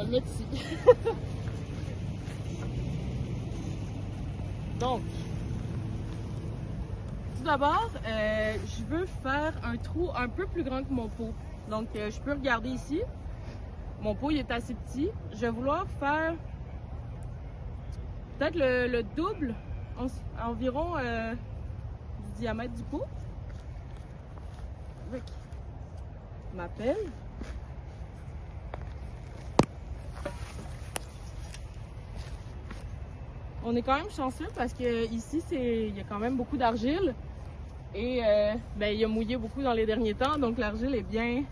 le mettre ici. Donc, tout d'abord, je veux faire un trou un peu plus grand que mon pot. Donc, je peux regarder ici. Mon pot, il est assez petit. Je vais vouloir faire peut-être le double, environ du diamètre du pot. Avec ma pelle. On est quand même chanceux parce que ici, il y a quand même beaucoup d'argile. Et ben, il a mouillé beaucoup dans les derniers temps, donc l'argile est bien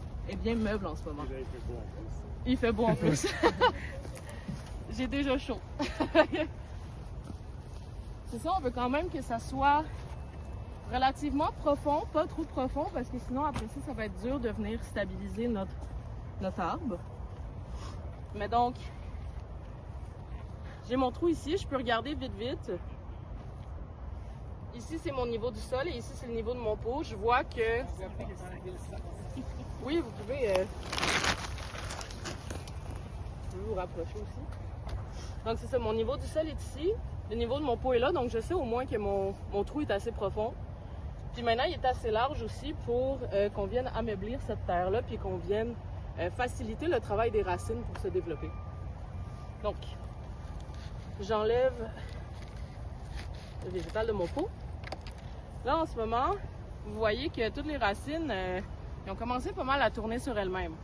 meuble en ce moment. Déjà, il fait beau en plus. Il fait beau en plus. J'ai déjà chaud. C'est ça, on veut quand même que ça soit relativement profond, pas trop profond, parce que sinon après ça va être dur de venir stabiliser notre arbre. Mais donc, j'ai mon trou ici, je peux regarder vite. Ici, c'est mon niveau du sol et ici, c'est le niveau de mon pot. Je vois que... Oui, vous pouvez vous rapprocher aussi. Donc, c'est ça, mon niveau du sol est ici. Le niveau de mon pot est là, donc je sais au moins que mon trou est assez profond. Puis maintenant, il est assez large aussi pour qu'on vienne ameublir cette terre-là, puis qu'on vienne faciliter le travail des racines pour se développer. Donc, j'enlève le végétal de mon pot. Là, en ce moment, vous voyez que toutes les racines ils ont commencé pas mal à tourner sur elles-mêmes.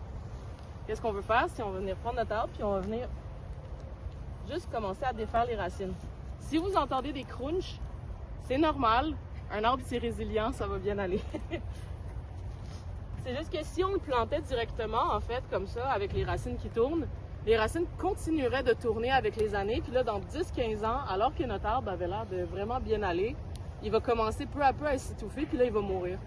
Qu'est-ce qu'on veut faire? C'est on va venir prendre notre arbre, puis on va venir juste commencer à défaire les racines. Si vous entendez des crunchs, c'est normal. Un arbre, c'est résilient, ça va bien aller. C'est juste que si on le plantait directement, en fait, comme ça, avec les racines qui tournent, les racines continueraient de tourner avec les années. Puis là, dans 10-15 ans, alors que notre arbre avait l'air de vraiment bien aller, il va commencer peu à peu à s'étouffer, puis là, il va mourir.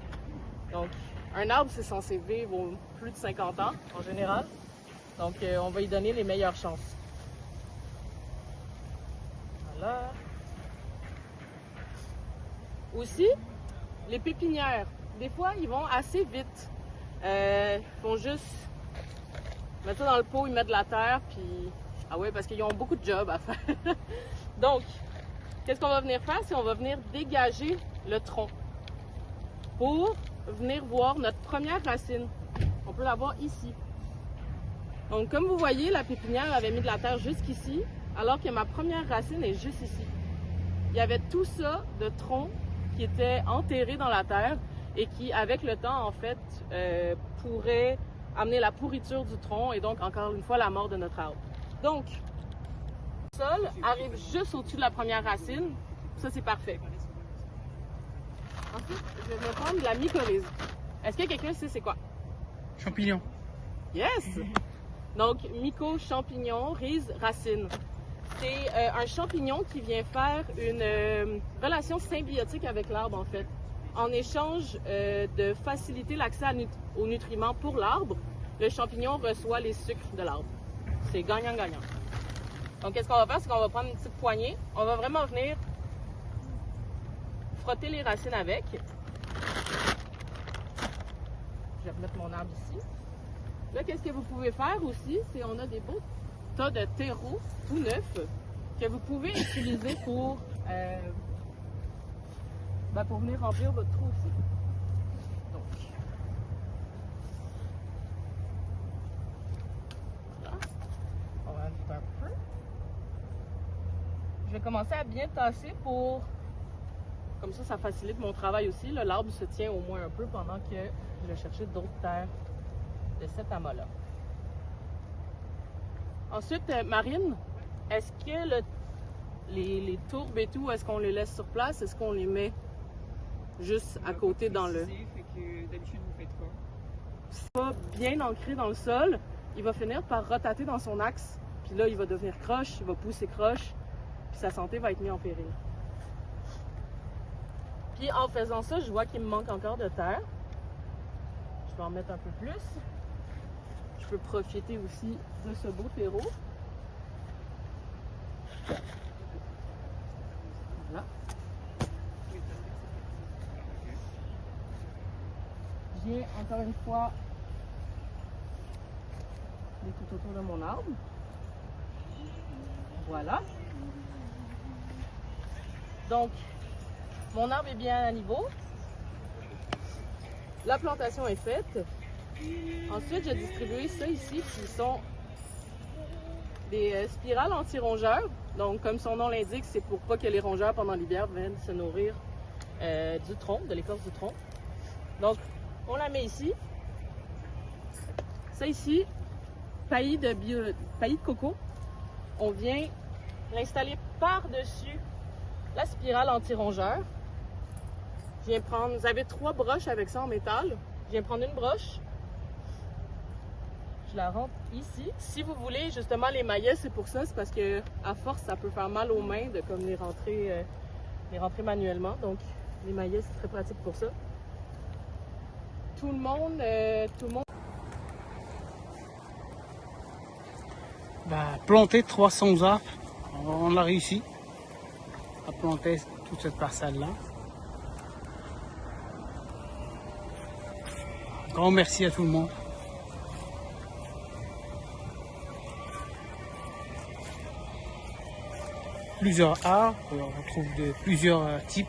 Donc, un arbre, c'est censé vivre plus de 50 ans, en général. Donc, on va y donner les meilleures chances. Voilà. Aussi, les pépinières, des fois, ils vont assez vite. Ils font juste mettre ça dans le pot, ils mettent de la terre, puis... Ah ouais, parce qu'ils ont beaucoup de job à faire. Donc, qu'est-ce qu'on va venir faire? C'est on va venir dégager le tronc pour venir voir notre première racine. On peut la voir ici. Donc, comme vous voyez, la pépinière avait mis de la terre jusqu'ici, alors que ma première racine est juste ici. Il y avait tout ça de tronc qui était enterré dans la terre et qui, avec le temps, en fait, pourrait amener la pourriture du tronc et donc, encore une fois, la mort de notre arbre. Donc, le sol arrive juste au-dessus de la première racine. Ça, c'est parfait. Ensuite, je vais prendre de la mycorhize. Est-ce que quelqu'un sait c'est quoi? Champignon. Yes! Donc, myco, champignon, rhizes, racine. C'est un champignon qui vient faire une relation symbiotique avec l'arbre, en fait. En échange de faciliter l'accès aux nutriments pour l'arbre, le champignon reçoit les sucres de l'arbre. C'est gagnant-gagnant. Donc, qu'est-ce qu'on va faire? C'est qu'on va prendre une petite poignée. On va vraiment venir frotter les racines avec. Je vais mettre mon arbre ici. Là, qu'est-ce que vous pouvez faire aussi? C'est on a des beaux tas de terreau tout neuf que vous pouvez utiliser pour venir remplir votre trou aussi. Donc, voilà. On va ajouter un peu. Je vais commencer à bien tasser pour... Comme ça facilite mon travail aussi. L'arbre se tient au moins un peu pendant que je vais chercher d'autres terres de cet amas-là. Ensuite, Marine, est-ce que les tourbes et tout, est-ce qu'on les laisse sur place? Est-ce qu'on les met juste à côté dans le... D'habitude, vous faites quoi? C'est pas bien ancré dans le sol, il va finir par rotater dans son axe. Puis là, il va devenir croche, il va pousser croche, puis sa santé va être mise en péril. Puis en faisant ça, je vois qu'il me manque encore de terre. Je vais en mettre un peu plus. Je peux profiter aussi de ce beau terreau. Voilà. Je viens encore une fois tout autour de mon arbre. Voilà. Donc, mon arbre est bien à niveau. La plantation est faite. Ensuite, j'ai distribué ça ici, qui sont des spirales anti-rongeurs. Donc, comme son nom l'indique, c'est pour pas que les rongeurs, pendant l'hiver, viennent se nourrir du tronc, de l'écorce du tronc. Donc, on la met ici. Ça ici, paillis de coco. On vient l'installer par-dessus la spirale anti-rongeur. Je viens prendre, vous avez 3 broches avec ça en métal. Je viens prendre une broche. Je la rentre ici. Si vous voulez justement les maillets, c'est pour ça, c'est parce que à force ça peut faire mal aux mains de comme les rentrer manuellement. Donc les maillets c'est très pratique pour ça. Tout le monde. Planter 300 arbres, on a réussi à planter toute cette parcelle-là. Grand merci à tout le monde. Plusieurs arbres, on retrouve de plusieurs types,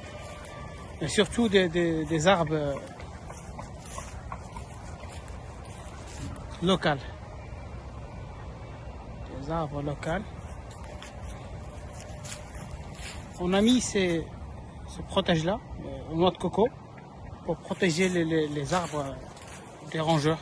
mais surtout des arbres locaux. Des arbres locaux. On a mis ce protège-là, au noix de coco, pour protéger les arbres des rongeurs.